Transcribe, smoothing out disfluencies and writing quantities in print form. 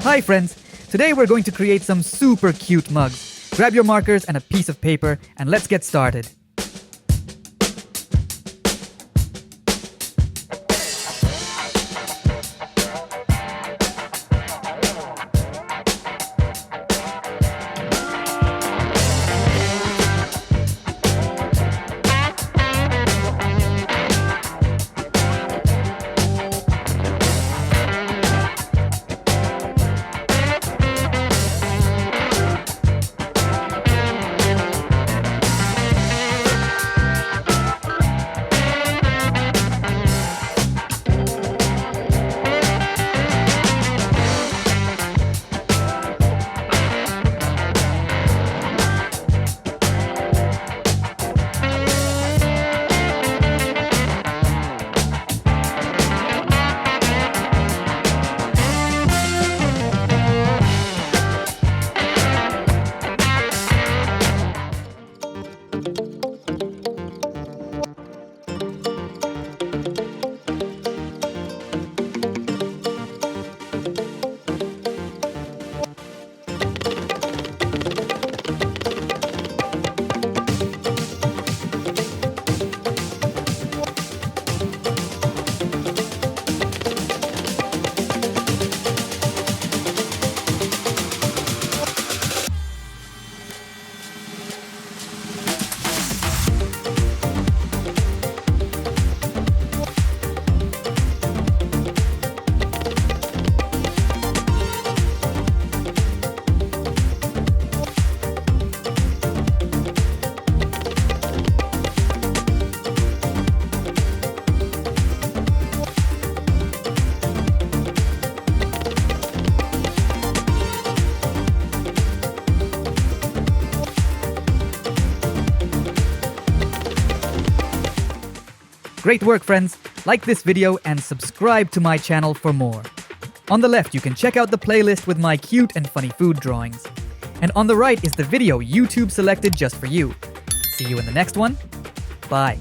Hi friends! Today we're going to create some super cute mugs. Grab your markers and a piece of paper and let's get started. Great work, friends! Like this video and subscribe to my channel for more. On the left, you can check out the playlist with my cute and funny food drawings. And on the right is the video YouTube selected just for you. See you in the next one. Bye.